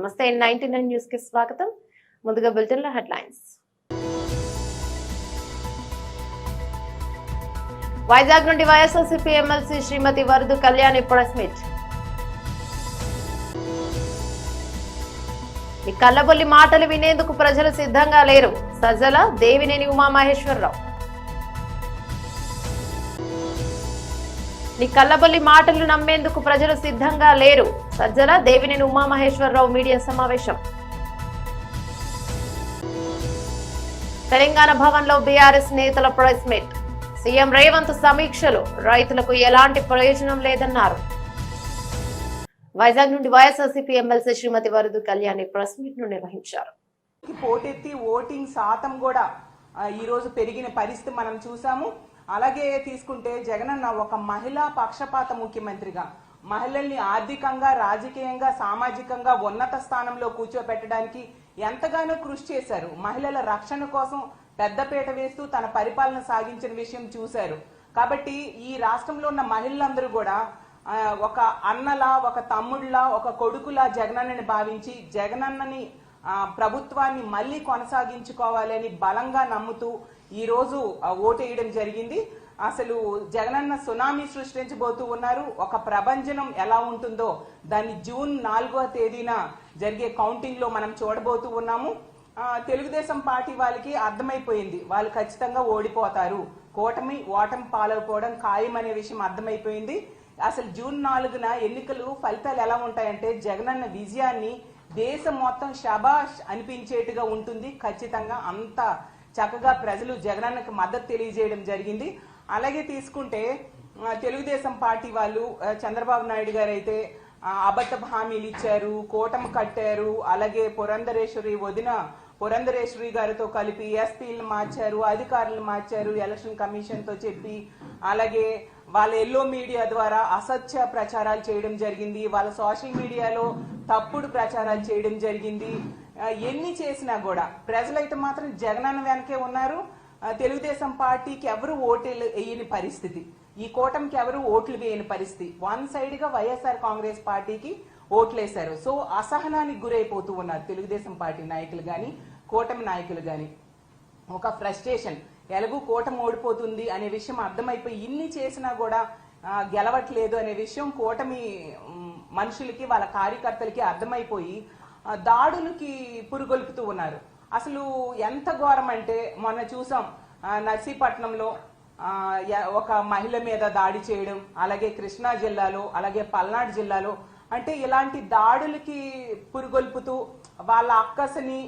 నమస్తే 99 న్యూస్ కి స్వాగతం. ముందుగా బులెటిన్ లో హెడ్లైన్స్. వైజాగ్ నుండి వైఎస్ఆర్సీపీ ఎమ్మెల్సీ శ్రీమతి వరదు కళ్యాణి ప్రెస్ మీట్. ఈ కల్లబొల్లి మాటలు వినేందుకు ప్రజలు సిద్ధంగా లేరు. సజ్జల దేవినేని ఉమామహేశ్వరరావు. నీ కల్లబొల్లి మాటలు నమ్మేందుకు ప్రజలు సిద్ధంగా లేరు. సజ్జల దేవినేని ఉమామహేశ్వరరావు మీడియా సమావేశం. తెలంగాణ భవన్లో బీఆర్ఎస్ నేతల ప్రెస్ మీట్. సీఎం రేవంత్ సమీక్షలు. రైతులకు ఎలాంటి ప్రయోజనం లేదన్నారు. వైజాగ్ నుండి వైఎస్ఆర్సీపీ ఎమ్మెల్సీ శ్రీమతి వరదు కళ్యాణి ప్రెస్ మీట్ ను నిర్వహించారు. పోటెత్తి ఓటింగ్ శాతం కూడా ఈ రోజు పెరిగిన పరిస్థితి మనం చూసాము. అలాగే తీసుకుంటే జగనన్న ఒక మహిళా పక్షపాత ముఖ్యమంత్రిగా మహిళల్ని ఆర్థికంగా, రాజకీయంగా, సామాజికంగా ఉన్నత స్థానంలో కూర్చోబెట్టడానికి ఎంతగానో కృషి చేశారు. మహిళల రక్షణ కోసం పెద్దపీట వేస్తూ తన పరిపాలన సాగించిన విషయం చూశారు. కాబట్టి ఈ రాష్ట్రంలో ఉన్న మహిళలందరూ కూడా ఒక అన్నలా, ఒక తమ్ముళ్లా, ఒక కొడుకులా జగనన్నని భావించి జగనన్నని ప్రభుత్వాన్ని మళ్లీ కొనసాగించుకోవాలని బలంగా నమ్ముతూ ఈ రోజు ఓటేయడం జరిగింది. అసలు జగనన్న సునామీ సృష్టించబోతూ ఉన్నారు. ఒక ప్రభంజనం ఎలా ఉంటుందో దాన్ని జూన్ 4వ తేదీన జరిగే కౌంటింగ్ లో మనం చూడబోతూ ఉన్నాము. తెలుగుదేశం పార్టీ వాళ్ళకి అర్థమైపోయింది, వాళ్ళు ఖచ్చితంగా ఓడిపోతారు, ఓటమి పాలైపోవడం ఖాయం అనే విషయం అర్థమైపోయింది. అసలు జూన్ 4న ఎన్నికలు ఫలితాలు ఎలా ఉంటాయంటే జగనన్న విజయాన్ని దేశం మొత్తం శబాష్ అనిపించేట్టుగా ఉంటుంది. ఖచ్చితంగా అంత చక్కగా ప్రజలు జగనన్నకు మద్దతు తెలియజేయడం జరిగింది. అలాగే తీసుకుంటే తెలుగుదేశం పార్టీ వాళ్ళు చంద్రబాబు నాయుడు గారు అయితే అబద్ధ హామీలు ఇచ్చారు, కూటమి కట్టారు. అలాగే వదిన పురంధరేశ్వరి గారితో కలిపి ఎస్పీలను మార్చారు, అధికారులను మార్చారు ఎలక్షన్ కమిషన్ తో చెప్పి. అలాగే వాళ్ళ ఎల్లో మీడియా ద్వారా అసత్య ప్రచారాలు చేయడం జరిగింది. వాళ్ళ సోషల్ మీడియాలో తప్పుడు ప్రచారాలు చేయడం జరిగింది. ఎన్ని చేసినా కూడా ప్రజలైతే మాత్రం జగనన్న వెనకే ఉన్నారు. తెలుగుదేశం పార్టీకి ఎవరు ఓట్లు వేయని పరిస్థితి, ఈ కూటమికి ఎవరు ఓట్లు వేయని పరిస్థితి. వన్ సైడ్ గా వైఎస్ఆర్ కాంగ్రెస్ పార్టీకి ఓట్లేశారు. సో అసహనానికి గురైపోతూ ఉన్నారు తెలుగుదేశం పార్టీ నాయకులు గాని, కూటమి నాయకులు గాని. ఒక ఫ్రస్ట్రేషన్, ఎలాగూ కూటమి ఓడిపోతుంది అనే విషయం అర్థమైపోయి ఇన్ని చేసినా కూడా గెలవట్లేదు అనే విషయం కూటమి మనుషులకి, వాళ్ళ కార్యకర్తలకి అర్థమైపోయి దాడులకి పురుగొల్పుతూ ఉన్నారు. అసలు ఎంత ఘోరం అంటే మొన్న చూసాం నర్సీపట్నంలో ఒక మహిళ మీద దాడి చేయడం, అలాగే కృష్ణా జిల్లాలో, అలాగే పల్నాడు జిల్లాలో. అంటే ఇలాంటి దాడులకి పురుగొల్పుతూ వాళ్ళ అక్కసని,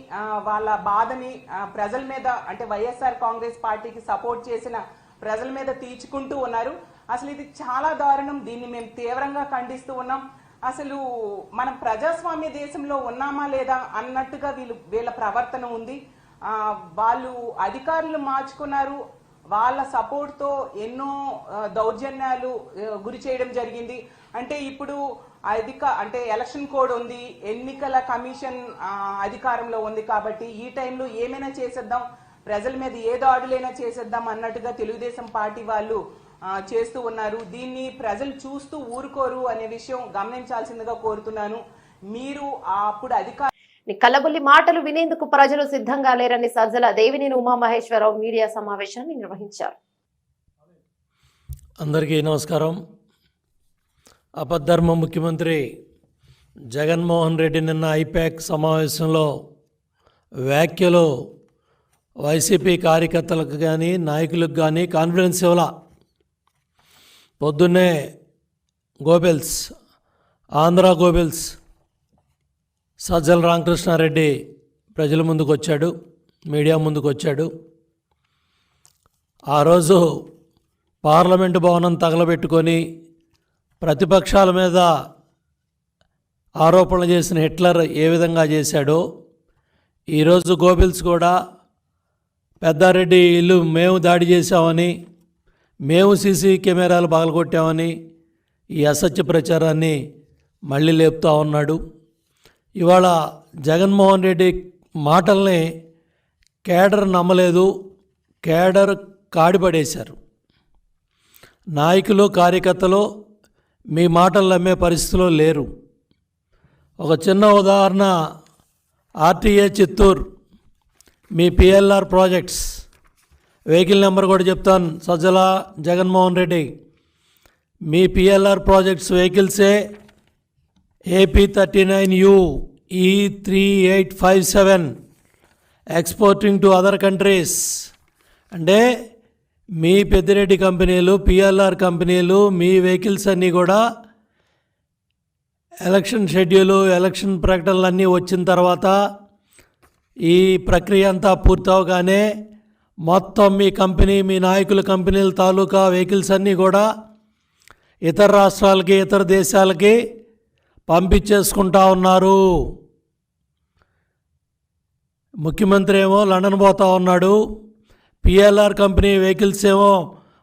వాళ్ళ బాధని ప్రజల మీద, అంటే వైఎస్ఆర్ కాంగ్రెస్ పార్టీకి సపోర్ట్ చేసిన ప్రజల మీద తీర్చుకుంటూ ఉన్నారు. అసలు ఇది చాలా దారుణం. దీన్ని మేము తీవ్రంగా ఖండిస్తూ ఉన్నాం. అసలు మనం ప్రజాస్వామ్య దేశంలో ఉన్నామా లేదా అన్నట్టుగా వీళ్ళ ప్రవర్తన ఉంది. వాళ్ళు అధికారులు మార్చుకున్నారు, వాళ్ళ సపోర్ట్ తో ఎన్నో దౌర్జన్యాలు గురి చేయడం జరిగింది. అంటే ఇప్పుడు అంటే ఎలక్షన్ కోడ్ ఉంది, ఎన్నికల కమిషన్ అధికారంలో ఉంది. కాబట్టి ఈ టైంలో ఏమైనా చేసేద్దాం, ప్రజల మీద ఏ దాడులైనా చేసేద్దాం అన్నట్టుగా తెలుగుదేశం పార్టీ వాళ్ళు చేస్తూ ఉన్నారు. దీన్ని ప్రజలు చూస్తూ ఊరుకోరు అనే విషయం గమనించాల్సిందిగా కోరుతున్నాను. మీరు అప్పుడు కల్లబొల్లి మాటలు వినేందుకు ప్రజలు సిద్ధంగా లేరని సజ్జల దేవినేని ఉమామహేశ్వరరావు మీడియా సమావేశాన్ని నిర్వహించారు. అందరికీ నమస్కారం. అపద్ధర్మ ముఖ్యమంత్రి జగన్మోహన్ రెడ్డి నిన్న ఐపాక్ సమావేశంలో వ్యాఖ్యలు వైసీపీ కార్యకర్తలకు కానీ, నాయకులకు కానీ కాన్ఫిడెన్స్ ఇవ్వాల. పొద్దున్నే గోబెల్స్, ఆంధ్ర గోబెల్స్ సజ్జల రామకృష్ణారెడ్డి ప్రజల ముందుకు వచ్చాడు, మీడియా ముందుకు వచ్చాడు. ఆ రోజు పార్లమెంటు భవనం తగలబెట్టుకొని ప్రతిపక్షాల మీద ఆరోపణలు చేసిన హిట్లర్ ఏ విధంగా చేశాడో, ఈరోజు గోబెల్స్ కూడా పెద్దారెడ్డి ఇల్లు మేము దాడి చేశామని, మేము సీసీ కెమెరాలు పగలగొట్టామని ఈ అసత్య ప్రచారాన్ని మళ్ళీ లేపుతూ ఉన్నాడు. ఇవాళ జగన్మోహన్ రెడ్డి మాటల్ని కేడర్ నమ్మలేదు, కేడర్ కాడిపడేశారు. నాయకులు, కార్యకర్తలు మీ మాటలు నమ్మే పరిస్థితిలో లేరు. ఒక చిన్న ఉదాహరణ, ఆర్టీఏ చిత్తూరు, మీ పిఎల్ఆర్ ప్రాజెక్ట్స్ వెహికల్ నెంబర్ కూడా చెప్తాను, సజ్జల జగన్మోహన్ రెడ్డి. మీ పిఎల్ఆర్ ప్రాజెక్ట్స్ వెహికల్సే AP39U E3857 exporting to other countries. అంటే మీ పెద్దిరెడ్డి కంపెనీలు, పిఎల్ఆర్ కంపెనీలు, మీ వెహికల్స్ అన్నీ కూడా ఎలక్షన్ షెడ్యూలు, ఎలక్షన్ ప్రకటనలు అన్నీ వచ్చిన తర్వాత ఈ ప్రక్రియ అంతా పూర్తవగానే మొత్తం మీ కంపెనీ, మీ నాయకుల కంపెనీల తాలూకా వెహికల్స్ అన్నీ కూడా ఇతర రాష్ట్రాలకి, ఇతర దేశాలకి పంపించేసుకుంటా ఉన్నారు. ముఖ్యమంత్రి ఏమో లండన్ పోతా ఉన్నాడు, పిఎల్ఆర్ కంపెనీ వెహికల్స్ ఏమో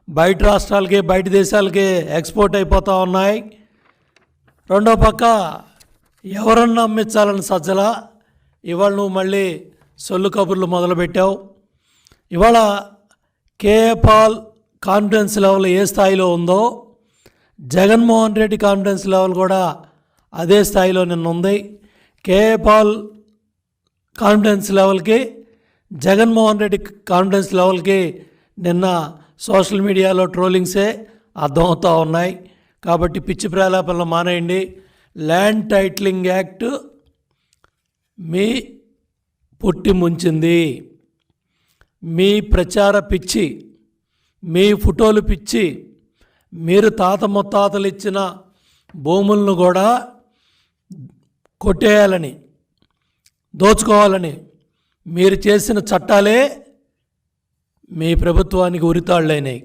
బయట రాష్ట్రాలకి, బయట దేశాలకి ఎక్స్పోర్ట్ అయిపోతూ ఉన్నాయి. రెండో పక్క ఎవరన్నా అమ్మించాలని సజ్జల, ఇవాళ నువ్వు మళ్ళీ సొల్లు కబుర్లు మొదలుపెట్టావు. ఇవాళ కేఏ పాల్ కాన్ఫిడెన్స్ లెవెల్ ఏ స్థాయిలో ఉందో జగన్మోహన్ రెడ్డి కాన్ఫిడెన్స్ లెవెల్ కూడా అదే స్థాయిలో నిన్న ఉంది. కేఏ పాల్ కాన్ఫిడెన్స్ లెవెల్కి, జగన్మోహన్ రెడ్డి కాన్ఫిడెన్స్ లెవెల్కి నిన్న సోషల్ మీడియాలో ట్రోలింగ్సే అర్థమవుతూ ఉన్నాయి. కాబట్టి పిచ్చి ప్రలాపనలు మానేయండి. ల్యాండ్ టైటిలింగ్ యాక్ట్ మీ పుట్టి ముంచింది. మీ ప్రచార పిచ్చి, మీ ఫోటోలు పిచ్చి, మీరు తాత ముత్తాతలు ఇచ్చిన భూములను కూడా కొట్టేయాలని, దోచుకోవాలని మీరు చేసిన చట్టాలే మీ ప్రభుత్వానికి ఉరితాళ్ళైనాయి.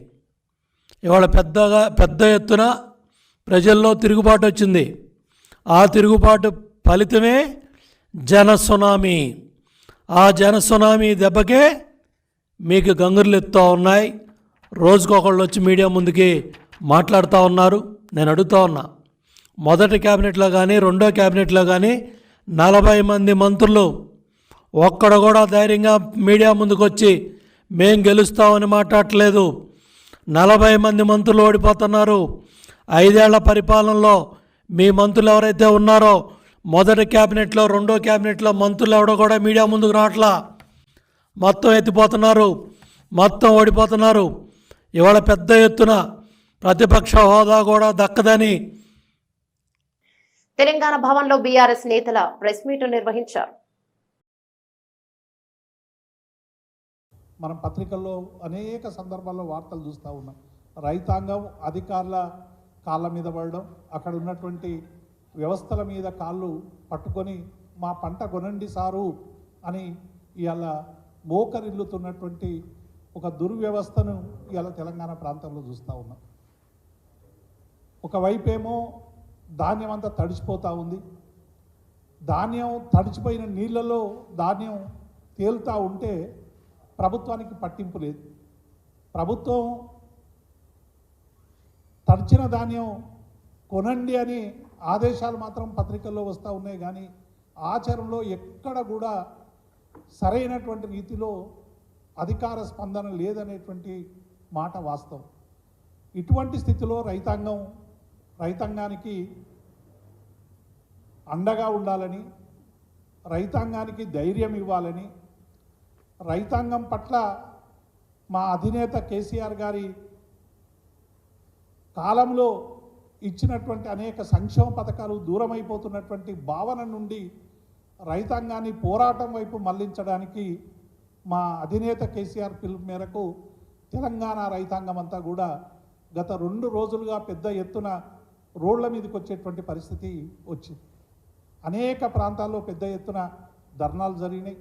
ఇవాళ పెద్ద ఎత్తున ప్రజల్లో తిరుగుబాటు వచ్చింది. ఆ తిరుగుబాటు ఫలితమే జనసునామీ. ఆ జనసునామీ దెబ్బకే మీకు గంగుర్లు ఎత్తుతూ ఉన్నాయి. రోజుకొకళ్ళు వచ్చి మీడియా ముందుకి మాట్లాడుతూ ఉన్నారు. నేను అడుగుతూ ఉన్నా, మొదటి క్యాబినెట్లో కానీ, రెండో క్యాబినెట్లో కానీ 40 మంది మంత్రులు ఒక్కడ కూడా ధైర్యంగా మీడియా ముందుకు వచ్చి మేం గెలుస్తామని మాట్లాడట్లేదు. 40 మంది మంత్రులు ఓడిపోతున్నారు. 5 ఏళ్ల పరిపాలనలో మీ మంత్రులు ఎవరైతే ఉన్నారో మొదటి క్యాబినెట్లో, రెండో క్యాబినెట్లో మంత్రులు ఎవడో కూడా మీడియా ముందుకు రావట్లా. మొత్తం ఎత్తిపోతున్నారు, మొత్తం ఓడిపోతున్నారు. ఇవాళ పెద్ద ఎత్తున ప్రతిపక్ష హోదా కూడా దక్కదని తెలంగాణ భవన్లో బీఆర్ఎస్ నేతల ప్రెస్ మీట్ నిర్వహించారు. మనం పత్రికల్లో అనేక సందర్భాల్లో వార్తలు చూస్తూ ఉన్నాం. రైతాంగం అధికారుల కాళ్ళ మీద పడడం, అక్కడ ఉన్నటువంటి వ్యవస్థల మీద కాళ్ళు పట్టుకొని మా పంట కొనండి సారు అని ఇవాళ మోకరిల్లుతున్నటువంటి ఒక దుర్వ్యవస్థను ఇవాళ తెలంగాణ ప్రాంతంలో చూస్తూ ఉన్నాం. ఒకవైపేమో ధాన్యం అంతా తడిచిపోతూ ఉంది. ధాన్యం తడిచిపోయిన నీళ్ళలో ధాన్యం తేలుతూ ఉంటే ప్రభుత్వానికి పట్టింపు లేదు. ప్రభుత్వం తడిచిన ధాన్యం కొనండి అని ఆదేశాలు మాత్రం పత్రికల్లో వస్తూ ఉన్నాయి, కానీ ఆచరణలో ఎక్కడ కూడా సరైనటువంటి రీతిలో అధికార స్పందన లేదనేటువంటి మాట వాస్తవం. ఇటువంటి స్థితిలో రైతాంగానికి అండగా ఉండాలని, రైతాంగానికి ధైర్యం ఇవ్వాలని, రైతాంగం పట్ల మా అధినేత కేసీఆర్ గారి కాలంలో ఇచ్చినటువంటి అనేక సంక్షేమ పథకాలు దూరమైపోతున్నటువంటి భావన నుండి రైతాంగాన్ని పోరాటం వైపు మళ్లించడానికి మా అధినేత కేసీఆర్ పిలుపు మేరకు తెలంగాణ రైతాంగం అంతా కూడా గత 2 రోజులుగా పెద్ద ఎత్తున రోడ్ల మీదకి వచ్చేటువంటి పరిస్థితి వచ్చింది. అనేక ప్రాంతాల్లో పెద్ద ఎత్తున ధర్నాలు జరిగినాయి.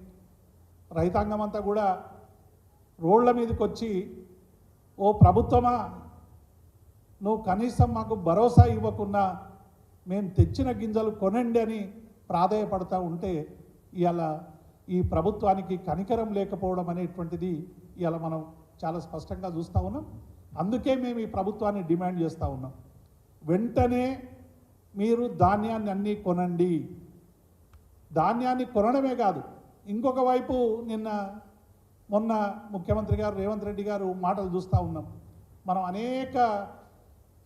రైతాంగం అంతా కూడా రోడ్ల మీదకి వచ్చి, ఓ ప్రభుత్వమా, నువ్వు కనీసం మాకు భరోసా ఇవ్వకుండా మేము తెచ్చిన గింజలు కొనండి అని ప్రాధేయపడతా ఉంటే ఇవాళ ఈ ప్రభుత్వానికి కనికరం లేకపోవడం అనేటువంటిది ఇవాళ మనం చాలా స్పష్టంగా చూస్తూ ఉన్నాం. అందుకే మేము ఈ ప్రభుత్వాన్ని డిమాండ్ చేస్తూ ఉన్నాం, వెంటనే మీరు ధాన్యాన్ని అన్నీ కొనండి. ధాన్యాన్ని కొనడమే కాదు, ఇంకొక వైపు మొన్న ముఖ్యమంత్రి గారు రేవంత్ రెడ్డి గారు మాటలు చూస్తూ ఉన్నాం. మనం అనేక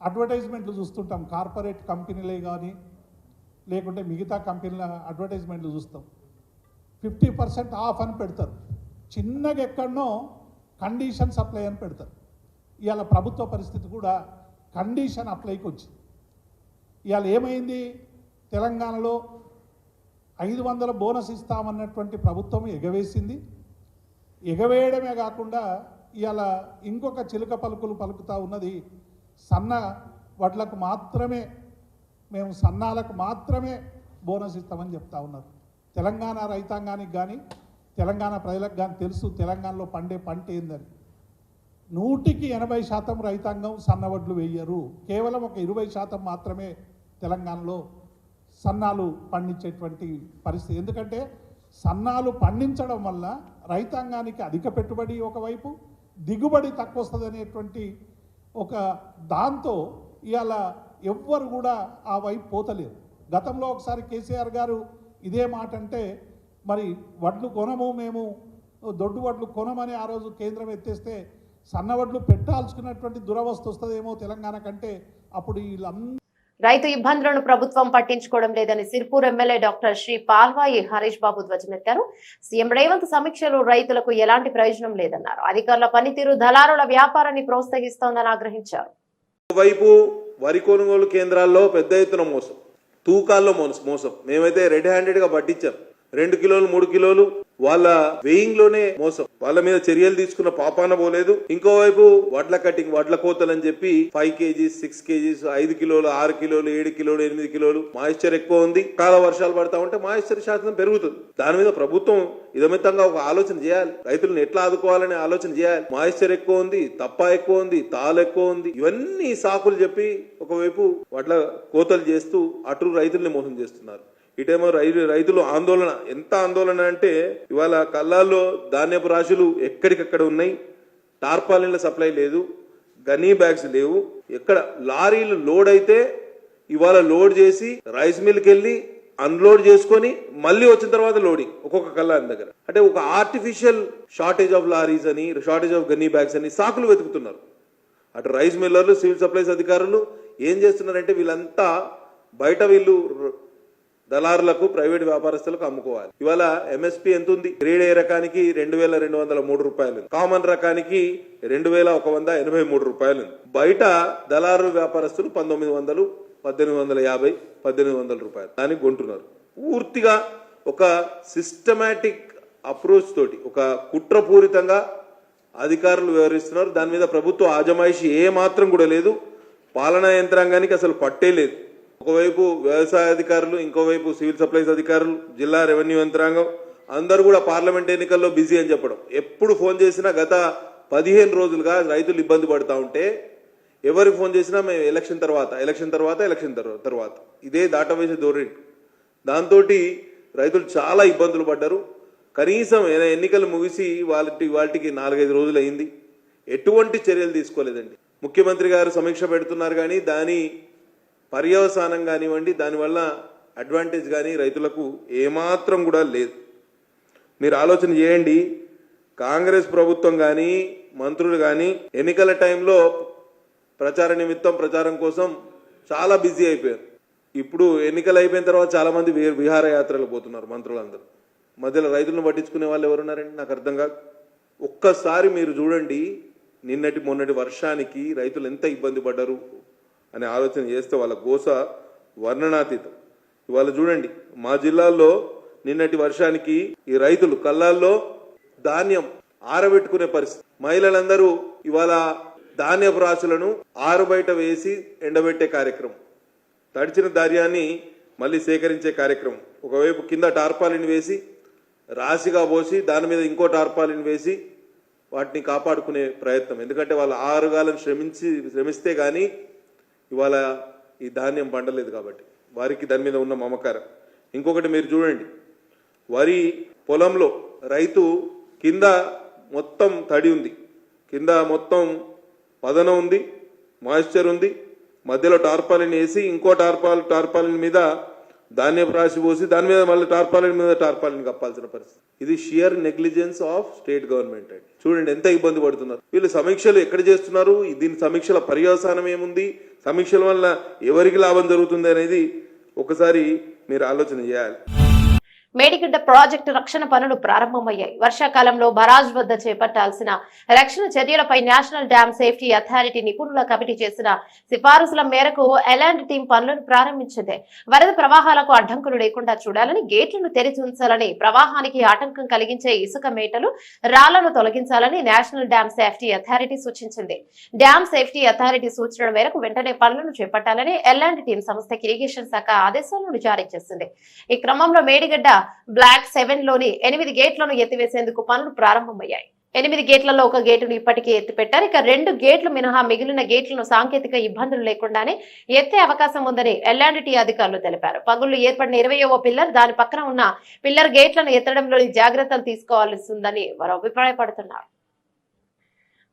అడ్వర్టైజ్మెంట్లు చూస్తుంటాం. కార్పొరేట్ కంపెనీలే కానీ, లేకుంటే మిగతా కంపెనీల అడ్వర్టైజ్మెంట్లు చూస్తాం 50% ఆఫ్ అని పెడతారు. చిన్నగా ఎక్కడనో కండిషన్ సప్లై అని పెడతారు. ఇవాళ ప్రభుత్వ పరిస్థితి కూడా కండిషన్ అప్లైకి వచ్చింది. ఇవాళ ఏమైంది, తెలంగాణలో 500 బోనస్ ఇస్తామన్నటువంటి ప్రభుత్వం ఎగవేసింది. ఎగవేయడమే కాకుండా ఇవాళ ఇంకొక చిలుక పలుకులు పలుకుతూ ఉన్నది, సన్న వడ్లకు మాత్రమే, మేము సన్నాలకు మాత్రమే బోనస్ ఇస్తామని చెప్తా ఉన్నారు. తెలంగాణ రైతాంగానికి కానీ తెలంగాణ ప్రజలకు కానీ తెలుసు తెలంగాణలో పండే పంట ఏందని. 100% రైతాంగం సన్నవడ్లు వేయరు. కేవలం ఒక 20% మాత్రమే తెలంగాణలో సన్నాలు పండించేటువంటి పరిస్థితి. ఎందుకంటే సన్నాలు పండించడం వల్ల రైతాంగానికి అధిక పెట్టుబడి ఒకవైపు, దిగుబడి తక్కువ వస్తుంది అనేటువంటి ఒక దాంతో ఇవాళ ఎవ్వరు కూడా ఆ వైపు పోతలేరు. గతంలో ఒకసారి కేసీఆర్ గారు ఇదే మాట అంటే మరి వడ్లు కొనము, మేము దొడ్డు వడ్లు కొనమని ఆ రోజు కేంద్రం ఎత్తేస్తే సన్నవడ్లు పెట్టాల్సుకున్నటువంటి దురవస్థ వస్తుందేమో తెలంగాణ కంటే. అప్పుడు వీళ్ళందరూ రైతు ఇబ్బందులను ప్రభుత్వం పట్టించుకోవడం లేదని సిర్పూర్ ఎమ్మెల్యే డాక్టర్ శ్రీ పాల్వాయి హరీష్ బాబు ధ్వజమెత్తారు. సీఎం రేవంత్ సమీక్షలు రైతులకు ఎలాంటి ప్రయోజనం లేదన్నారు. అధికారుల పనితీరు దళారుల వ్యాపారాన్ని ప్రోత్సహిస్తోందని ఆగ్రహించారు. వైపు వరి కొనుగోలు కేంద్రాల్లో పెద్ద ఎత్తున మోసం, తూకాల్లో మోసం. మేమైతే రెడ్ హ్యాండెడ్ గా పట్టించాం. 2 కిలోలు 3 కిలోలు వాళ్ళ వెయింగ్ లోనే మోసం. వాళ్ళ మీద చర్యలు తీసుకున్న పాపాన పోలేదు. ఇంకోవైపు వడ్ల కటింగ్, వడ్ల కోతలు అని చెప్పి 5 కేజీస్ 6 కేజీస్ 5 కిలోలు 6 కిలోలు 7 కిలోలు 8 కిలోలు మాయిశ్చర్ ఎక్కువ ఉంది. కాల వర్షాలు పడతా ఉంటే మాయిశ్చర్ శాతం పెరుగుతుంది. దాని మీద ప్రభుత్వం ఇదమితంగా ఒక ఆలోచన చేయాలి. రైతులను ఎట్లా ఆదుకోవాలనే ఆలోచన చేయాలి. మాయిశ్చర్ ఎక్కువ ఉంది, తప్ప ఎక్కువ ఉంది, తాలు ఎక్కువ ఉంది, ఇవన్నీ సాకులు చెప్పి ఒకవైపు వడ్ల కోతలు చేస్తూ అటు రైతుల్ని మోసం చేస్తున్నారు. ఇటేమో రైతులు ఆందోళన, ఎంత ఆందోళన అంటే ఇవాళ కల్లాల్లో ధాన్యపు రాశులు ఎక్కడికక్కడ ఉన్నాయి. టార్పాలిన్ల సప్లై లేదు, గనీ బ్యాగ్స్ లేవు. ఎక్కడ లారీలు లోడ్ అయితే ఇవాళ లోడ్ చేసి రైస్ మిల్కి వెళ్ళి అన్లోడ్ చేసుకొని మళ్ళీ వచ్చిన తర్వాత లోడింగ్ ఒక్కొక్క కల్లాని దగ్గర. అంటే ఒక ఆర్టిఫిషియల్ షార్టేజ్ ఆఫ్ లారీస్ అని, షార్టేజ్ ఆఫ్ గనీ బ్యాగ్స్ అని సాకులు వెతుకుతున్నారు. అటు రైస్ మిల్లర్లు, సివిల్ సప్లైస్ అధికారులు ఏం చేస్తున్నారంటే వీళ్ళంతా బయట వీళ్ళు దళారులకు, ప్రైవేట్ వ్యాపారస్తులకు అమ్ముకోవాలి. ఇవాళ ఎంఎస్పీ ఎంత ఉంది? గ్రేడ్ ఏ రకానికి 2203 రూపాయలు, కామన్ రకానికి 2183 రూపాయలు. బయట దళారు వ్యాపారస్తులు 1900, 1850, 1800 రూపాయలు దానికి కొంటున్నారు. పూర్తిగా ఒక సిస్టమాటిక్ అప్రోచ్ తోటి, ఒక కుట్రపూరితంగా అధికారులు వ్యవహరిస్తున్నారు. దాని మీద ప్రభుత్వ ఆజమాయిషి ఏ మాత్రం కూడా లేదు. పాలనా యంత్రాంగానికి అసలు పట్టే లేదు. ఒకవైపు వ్యవసాయ అధికారులు, ఇంకోవైపు సివిల్ సప్లైస్ అధికారులు, జిల్లా రెవెన్యూ యంత్రాంగం అందరూ కూడా పార్లమెంట్ ఎన్నికల్లో బిజీ అని చెప్పడం. ఎప్పుడు ఫోన్ చేసినా గత 15 రోజులుగా రైతులు ఇబ్బంది పడుతూ ఉంటే ఎవరికి ఫోన్ చేసినా మేము ఎలక్షన్ తర్వాత ఇదే దాటవేసే ధోరణి. దాంతో రైతులు చాలా ఇబ్బందులు పడ్డారు. కనీసం ఎన్నికలు ముగిసి వాటికి 4-5 రోజులు అయింది. ఎటువంటి చర్యలు తీసుకోలేదండి. ముఖ్యమంత్రి గారు సమీక్ష పెడుతున్నారు కానీ దాని పర్యవసానం కానివ్వండి, దానివల్ల అడ్వాంటేజ్ కానీ రైతులకు ఏమాత్రం కూడా లేదు. మీరు ఆలోచన చేయండి. కాంగ్రెస్ ప్రభుత్వం కానీ మంత్రులు కానీ ఎన్నికల టైంలో ప్రచార నిమిత్తం, ప్రచారం కోసం చాలా బిజీ అయిపోయారు. ఇప్పుడు ఎన్నికలు అయిపోయిన తర్వాత చాలా మంది విహారయాత్రలు పోతున్నారు మంత్రులందరూ. మధ్యలో రైతులను పట్టించుకునే వాళ్ళు ఎవరున్నారండి? నాకు అర్థం కాదు. ఒక్కసారి మీరు చూడండి, మొన్నటి వర్షానికి రైతులు ఎంత ఇబ్బంది పడ్డారు అని ఆలోచన చేస్తే వాళ్ళ గోస వర్ణనాతీతం. ఇవాళ చూడండి, మా జిల్లాల్లో నిన్నటి వర్షానికి ఈ రైతులు కళ్ళాల్లో ధాన్యం ఆరబెట్టుకునే పరిస్థితి. మహిళలందరూ ఇవాళ ధాన్యపు రాశులను ఆరుబయట వేసి ఎండబెట్టే కార్యక్రమం, తడిచిన ధాన్యాన్ని మళ్ళీ సేకరించే కార్యక్రమం. ఒకవైపు కింద టార్పాలిన్ వేసి రాశిగా పోసి దాని మీద ఇంకో టార్పాలిన్ వేసి వాటిని కాపాడుకునే ప్రయత్నం. ఎందుకంటే వాళ్ళు 6 గాలను శ్రమిస్తే కానీ ఇవాళ ఈ ధాన్యం పండలేదు కాబట్టి వారికి దాని మీద ఉన్న మమకారం. ఇంకొకటి మీరు చూడండి, వరి పొలంలో రైతు కింద మొత్తం తడి ఉంది, కింద మొత్తం పదనం ఉంది, మాయిశ్చర్ ఉంది, మధ్యలో టార్పాలిన్ వేసి ఇంకో టార్పాలిన్ మీద ధాన్యపు రాశి పోసి దాని మీద మళ్ళీ టార్పాలిన్ కప్పాల్సిన పరిస్థితి. ఇది shear negligence of state government అండి. చూడండి ఎంత ఇబ్బంది పడుతున్నారు వీళ్ళు. సమీక్షలు ఎక్కడ చేస్తున్నారు? దీని సమీక్షల పర్యవసానం ఏముంది? సమీక్షల వల్ల ఎవరికి లాభం జరుగుతుంది అనేది ఒకసారి మీరు ఆలోచన చేయాలి. మేడిగడ్డ ప్రాజెక్టు రక్షణ పనులు ప్రారంభమయ్యాయి. వర్షాకాలంలో బరాజ్ వద్ద చేపట్టాల్సిన రక్షణ చర్యలపై నేషనల్ డ్యామ్ సేఫ్టీ అథారిటీ నిపుణుల కమిటీ చేసిన సిఫారసుల మేరకు ఎలాంటి టీం పనులను ప్రారంభించింది. వరద ప్రవాహాలకు అడ్డంకులు లేకుండా చూడాలని, గేట్లను తెరిచి ఉంచాలని, ప్రవాహానికి ఆటంకం కలిగించే ఇసుక మేటలు, రాళ్లను తొలగించాలని నేషనల్ డ్యామ్ సేఫ్టీ అథారిటీ సూచించింది. డ్యామ్ సేఫ్టీ అథారిటీ సూచనల మేరకు వెంటనే పనులను చేపట్టాలని ఎలాంటి టీం సంస్థకి ఇరిగేషన్ శాఖ ఆదేశాలను జారీ చేసింది. ఈ క్రమంలో మేడిగడ్డ బ్లాక్ 7 లోని 8 గేట్లను ఎత్తివేసేందుకు పనులు ప్రారంభమయ్యాయి. 8 గేట్లలో ఒక గేటును ఇప్పటికే ఎత్తిపెట్టారు. ఇక 2 గేట్లు మినహా మిగిలిన గేట్లను సాంకేతిక ఇబ్బందులు లేకుండానే ఎత్తే అవకాశం ఉందని ఎల్ఎండ్టీ అధికారులు తెలిపారు. పగుళ్లు ఏర్పడిన 20వ పిల్లర్, దాని పక్కన ఉన్న పిల్లర్ గేట్లను ఎత్తడంలో జాగ్రత్తలు తీసుకోవాల్సి ఉందని వారు అభిప్రాయపడుతున్నారు.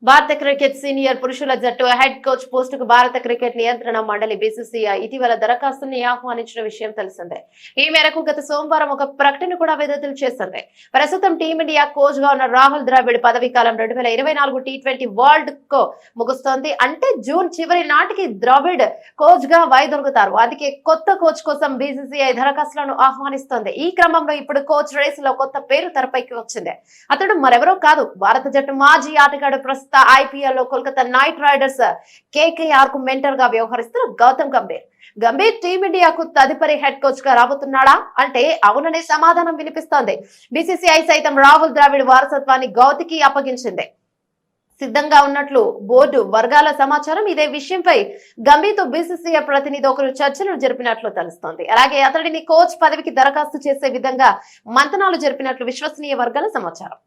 భారత క్రికెట్ సీనియర్ పురుషుల జట్టు హెడ్ కోచ్ పోస్టుకు భారత క్రికెట్ నియంత్రణ మండలి బీసీసీఐ ఇటీవల దరఖాస్తుని ఆహ్వానించిన విషయం తెలిసిందే. ఈ మేరకు గత సోమవారం ఒక ప్రకటన కూడా విడుదల చేసింది. ప్రస్తుతం టీమిండియా కోచ్ గా ఉన్న రాహుల్ ద్రావిడ్ పదవీ కాలం 2024 T20 వరల్డ్ కు ముగుస్తోంది. అంటే జూన్ చివరి నాటికి ద్రావిడ్ కోచ్ గా వైదొలుగుతారు. అందుకే కొత్త కోచ్ కోసం బీసీసీఐ దరఖాస్తులను ఆహ్వానిస్తోంది. ఈ క్రమంలో ఇప్పుడు కోచ్ రేస్ లో కొత్త పేరు తెరపైకి వచ్చింది. అతడు మరెవరో కాదు, భారత జట్టు మాజీ ఆటగాడు, ప్రస్తుత IPL లో కోల్కతా నైట్ రైడర్స్ KKR కు మెంటర్ గా వ్యవహరిస్తున్న గౌతమ్ గంభీర్. గంభీర్ టీమిండియాకు తదుపరి హెడ్ కోచ్ గా రాబోతున్నాడా అంటే అవుననే సమాధానం వినిపిస్తోంది. బీసీసీఐ సైతం రాహుల్ ద్రావిడ్ వారసత్వాన్ని గౌతికి అప్పగించింది. సిద్ధంగా ఉన్నట్లు బోర్డు వర్గాల సమాచారం. ఇదే విషయంపై గంభీర్తో బీసీసీఐ ప్రతినిధి ఒకరు చర్చలు జరిపినట్లు తెలుస్తోంది. అలాగే అతడిని కోచ్ పదవికి దరఖాస్తు చేసే విధంగా మంతనాలు జరిపినట్లు విశ్వసనీయ వర్గాల సమాచారం.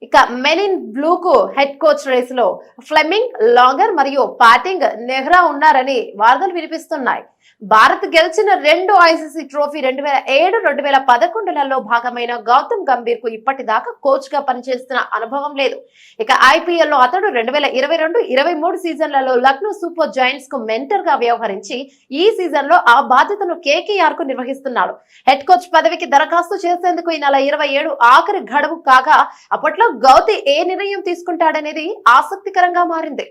ఇక మెన్ ఇన్ బ్లూ కు హెడ్ కోచ్ రేస్ లో ఫ్లెమింగ్, లాంగర్ మరియు పాటింగ్ నెహ్రా ఉన్నారని వార్తలు వినిపిస్తున్నాయి. భారత్ గెలిచిన 2 ICC ట్రోఫీ 2007, 2011లలో భాగమైన గౌతమ్ గంభీర్ కు ఇప్పటిదాకా కోచ్ గా పనిచేస్తున్న అనుభవం లేదు. ఇక IPL లో అతడు 2022, 23 సీజన్లలో లక్నో సూపర్ జైంట్స్ కు మెంటర్ గా వ్యవహరించి ఈ సీజన్ లో ఆ బాధ్యతను KKR కు నిర్వహిస్తున్నాడు. హెడ్ కోచ్ పదవికి దరఖాస్తు చేసేందుకు ఈ నెల 27 ఆఖరి గడువు కాగా అప్పట్లో గౌతి ఏ నిర్ణయం తీసుకుంటాడనేది ఆసక్తికరంగా మారింది.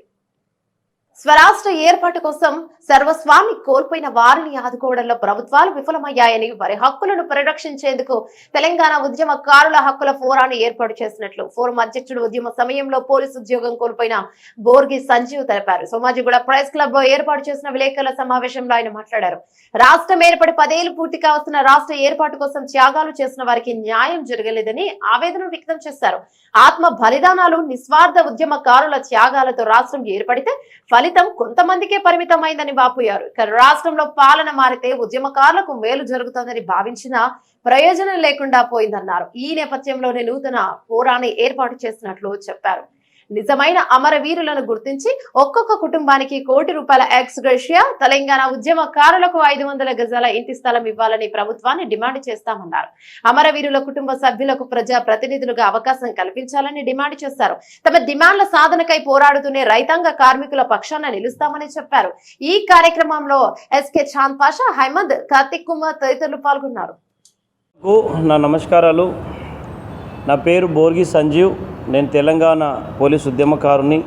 స్వరాష్ట్ర ఏర్పాటు కోసం సర్వస్వాన్ని కోల్పోయిన వారిని ఆదుకోవడంలో ప్రభుత్వాలు విఫలమయ్యాయని, వారి హక్కులను పరిరక్షించేందుకు తెలంగాణ ఉద్యమకారుల హక్కుల ఫోరాన్ని ఏర్పాటు చేసినట్లు ఫోరం అధ్యక్షుడు ఉద్యమ సమయంలో పోలీసు ఉద్యోగం కోల్పోయిన బోర్గి సంజీవ్ తెలిపారు. సోమాజిగూడ ప్రెస్ క్లబ్ లో ఏర్పాటు చేసిన విలేకరుల సమావేశంలో ఆయన మాట్లాడారు. రాష్ట్రం ఏర్పడి 10 ఏళ్లు పూర్తిగా వస్తున్న రాష్ట్ర ఏర్పాటు కోసం త్యాగాలు చేసిన వారికి న్యాయం జరగలేదని ఆవేదన వ్యక్తం చేశారు. ఆత్మ బలిదానాలు, నిస్వార్థ ఉద్యమకారుల త్యాగాలతో రాష్ట్రం ఏర్పడితే ఫలితం కొంతమందికే పరిమితమైందని వాపోయారు. ఇక రాష్ట్రంలో పాలన మారితే ఉద్యమకారులకు మేలు జరుగుతుందని భావించినా ప్రయోజనం లేకుండా పోయిందన్నారు. ఈ నేపథ్యంలోనే నూతన ఫోరాన్ని ఏర్పాటు చేసినట్లు చెప్పారు. నిజమైన అమరవీరులను గుర్తించి ఒక్కొక్క కుటుంబానికి ₹1 కోటి ఎక్స్ గ్రేషియా, తెలంగాణ ఉద్యమకారులకు 500 గజాల ఇంటి స్థలం ఇవ్వాలని ప్రభుత్వాన్ని డిమాండ్ చేస్తామన్నారు. అమరవీరుల కుటుంబ సభ్యులకు ప్రజా ప్రతినిధులుగా అవకాశం కల్పించాలని డిమాండ్ చేశారు. తమ డిమాండ్ల సాధనకై పోరాడుతూనే రైతాంగ కార్మికుల పక్షాన నిలుస్తామని చెప్పారు. ఈ కార్యక్రమంలో SK చాంద్ పాషా, హైమంద్, కార్తిక్ కుమార్ తదితరులు పాల్గొన్నారు. నా నమస్కారాలు. నా పేరు బోర్గి సంజీవ్. నేను తెలంగాణ పోలీసు ఉద్యమకారుని.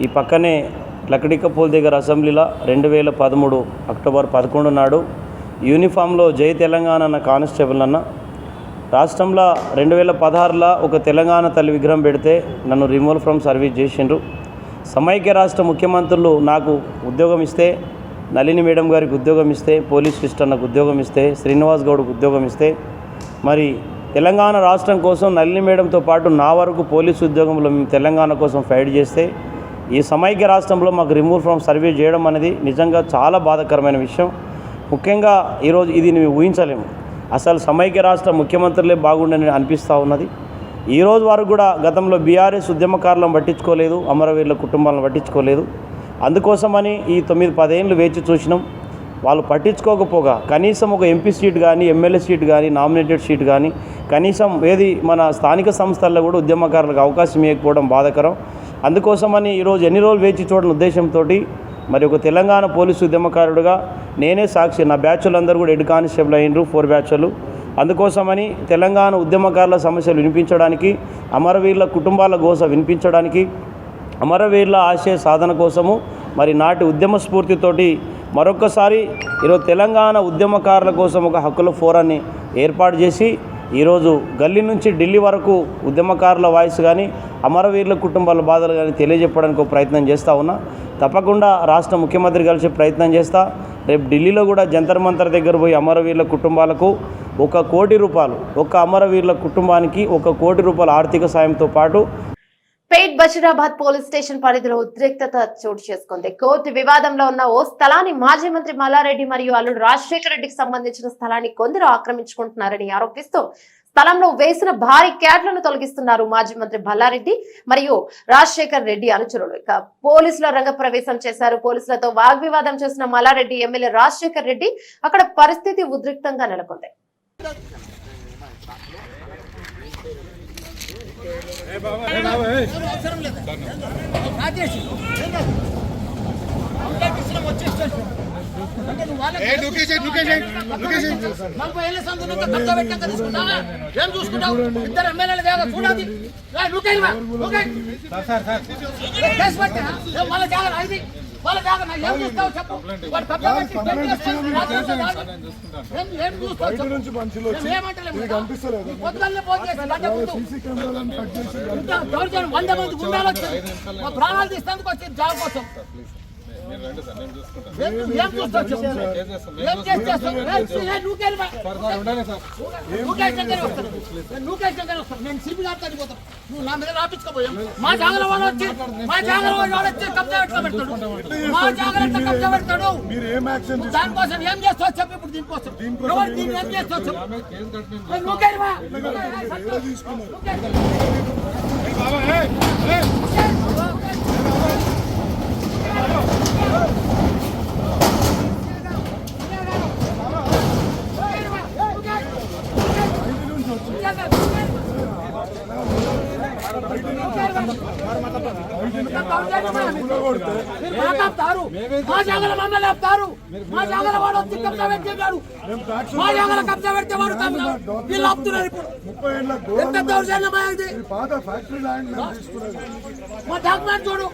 ఈ పక్కనే లకడికపూల్ దగ్గర అసెంబ్లీలో 2013 అక్టోబర్ 11 నాడు యూనిఫామ్లో జై తెలంగాణ అన్న కానిస్టేబుల్ అన్న. రాష్ట్రంలో 2016లో ఒక తెలంగాణ తల్లి విగ్రహం పెడితే నన్ను రిమూవ్ ఫ్రమ్ సర్వీస్ చేసిండ్రు. సమైక్య రాష్ట్ర ముఖ్యమంత్రులు నాకు ఉద్యోగం ఇస్తే, నళిని మేడం గారికి ఉద్యోగం ఇస్తే, పోలీస్ సిస్టర్నకు ఉద్యోగం ఇస్తే, శ్రీనివాస్ గౌడ్కు ఉద్యోగం ఇస్తే, మరి తెలంగాణ రాష్ట్రం కోసం నళిని మేడంతో పాటు నా వరకు పోలీసు ఉద్యోగంలో మేము తెలంగాణ కోసం ఫైట్ చేస్తే ఈ సమైక్య రాష్ట్రంలో మాకు రిమూవ్ ఫ్రమ్ సర్వీస్ చేయడం అనేది నిజంగా చాలా బాధాకరమైన విషయం. ముఖ్యంగా ఈరోజు ఇది మేము ఊహించలేము. అసలు సమైక్య రాష్ట్ర ముఖ్యమంత్రులే బాగుండని అనిపిస్తూ ఉన్నది. ఈరోజు వరకు కూడా గతంలో బీఆర్ఎస్ ఉద్యమకారులను పట్టించుకోలేదు, అమరవీరుల కుటుంబాలను పట్టించుకోలేదు. అందుకోసమని ఈ 9-10 ఏళ్ళు వేచి చూసినాం. వాళ్ళు పట్టించుకోకపోగా కనీసం ఒక ఎంపీ సీట్ కానీ, ఎమ్మెల్యే సీట్ కానీ, నామినేటెడ్ సీట్ కానీ, కనీసం ఏది మన స్థానిక సంస్థల్లో కూడా ఉద్యమకారులకు అవకాశం ఇవ్వకపోవడం బాధాకరం. అందుకోసమని ఈరోజు ఎన్ని రోజులు వేచి చూడని ఉద్దేశంతో మరి ఒక తెలంగాణ పోలీసు ఉద్యమకారుడుగా నేనే సాక్షి. నా బ్యాచ్లందరూ కూడా హెడ్ కానిస్టేబుల్ అయినరు, 4 బ్యాచ్లు. అందుకోసమని తెలంగాణ ఉద్యమకారుల సమస్యలు వినిపించడానికి, అమరవీరుల కుటుంబాల గోస వినిపించడానికి, అమరవీరుల ఆశయ సాధన కోసము మరి నాటి ఉద్యమ స్ఫూర్తితోటి మరొక్కసారి ఈరోజు తెలంగాణ ఉద్యమకారుల కోసం ఒక హక్కుల ఫోరాన్ని ఏర్పాటు చేసి ఈరోజు గల్లీ నుంచి ఢిల్లీ వరకు ఉద్యమకారుల వాయిస్ కానీ అమరవీరుల కుటుంబాల బాధలు కానీ తెలియజెప్పడానికి ఒక ప్రయత్నం చేస్తూ ఉన్నా. తప్పకుండా రాష్ట్ర ముఖ్యమంత్రి కలిసి ప్రయత్నం చేస్తా. రేపు ఢిల్లీలో కూడా జంతర్ మంతర్ దగ్గర పోయి అమరవీరుల కుటుంబాలకు ₹1 కోటి, ఒక్క అమరవీరుల కుటుంబానికి ₹1 కోటి ఆర్థిక సాయంతో పాటు పేట్ బషీరాబాద్ పోలీస్ స్టేషన్ పరిధిలో ఉద్రిక్తత చోటు చేసుకుంది. కోర్టు వివాదంలో ఉన్న ఓ స్థలాన్ని మాజీ మంత్రి మల్లారెడ్డి మరియు అల్లుడు రాజశేఖర రెడ్డికి సంబంధించిన స్థలాన్ని కొందరు ఆక్రమించుకుంటున్నారని ఆరోపిస్తూ స్థలంలో వేసిన భారీ క్యాట్లను తొలగిస్తున్నారు మాజీ మంత్రి మల్లారెడ్డి మరియు రాజశేఖర్ రెడ్డి అనుచరులు. ఇక పోలీసుల రంగప్రవేశం చేశారు. పోలీసులతో వాగ్వివాదం చేసిన మల్లారెడ్డి ఎమ్మెల్యే రాజశేఖర్ రెడ్డి అక్కడ పరిస్థితి ఉద్రిక్తంగా నెలకొంది. ప్రాణాలు తీస్తానికి వచ్చి జాబ్ కోసం నేను సిబి గారితో పోతాను. నువ్వు నా మీద రాపించుకోపోయాం. మా జాగ్రత్త వాడు వచ్చి కబ్జా పెట్టుకోబెడతాడు. మా జాగ్రత్త కబ్జా పెడతాడు. దానికోసం ఏం చేస్తావు చెప్పు. ఇప్పుడు దీనికోసం దీన్ని ఏం చేస్తావు చెప్పు. మా జాగల మమ్మల్ని ఆపుతారు. మా జాగల వాడు వచ్చి కబ్జా పెట్టాడు. మా జాగల కబ్జా పెడితే వాడు వీళ్ళు ఆపుతున్నారు. ఇప్పుడు ఎంత దౌర్జన్యమా ఇది. మా డాక్యుమెంట్ చూడు.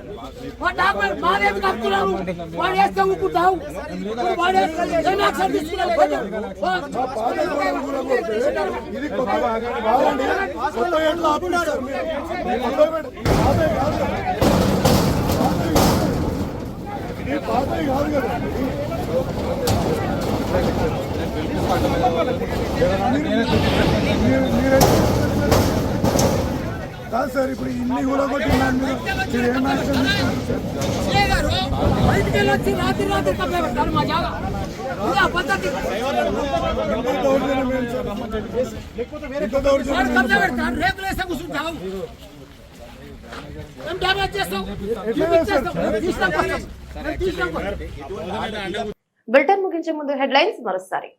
మా డాక్యుమెంట్ మాదేమి కలుపుతున్నారు. వాడు వేస్తే ఊపుకుంటావు. వాడు ఏం యాక్షన్ తీసుకున్నావు. కాదు సార్, ఇప్పుడు ఇన్ని కూడా కొట్టి బయటికి వెళ్ళొచ్చి రాత్రి కబ్జా పెడతారు. మా జాగా పద్ధతి కబ్జా పెడతారు. రేకులు వేస్తే కూర్చుంటావు. ఏం డ్యామేజ్ చేస్తావు. బులెటిన్ ముగించే ముందు హెడ్లైన్స్ మరోసారి.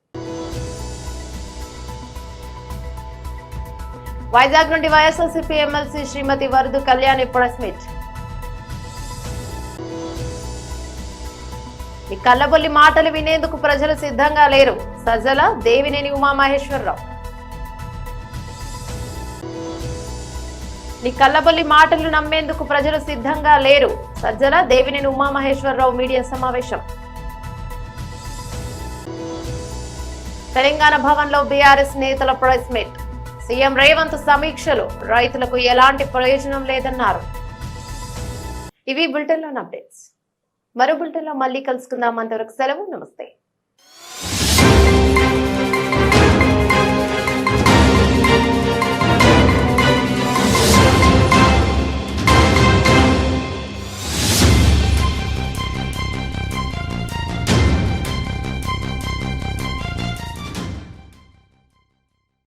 వైజాగ్ నుండి వైఎస్ఆర్సీపీ ఎమ్మెల్సీ శ్రీమతి వరదు కళ్యాణి ప్రెస్ మీట్. ఈ కల్లబొల్లి మాటలు వినేందుకు ప్రజలు సిద్ధంగా లేరు. సజ్జల దేవినేని ఉమామహేశ్వరరావు. నీ కల్లబొల్లి మాటలు నమ్మేందుకు ప్రజలు సిద్ధంగా లేరు. సజ్జల దేవినేని ఉమామహేశ్వరరావు మీడియా సమావేశం. తెలంగాణ భవన్లో బీఆర్ఎస్ నేతల ప్రెస్ మీట్. సీఎం రేవంత్ సమీక్షలు రైతులకు ఎలాంటి ప్రయోజనం లేదన్నారు. ఇవి బులెటిన్లోని అప్డేట్స్. మరో బులెటిన్లో మళ్ళీ కలుసుకుందాం. అంతవరకు సెలవు. నమస్తే.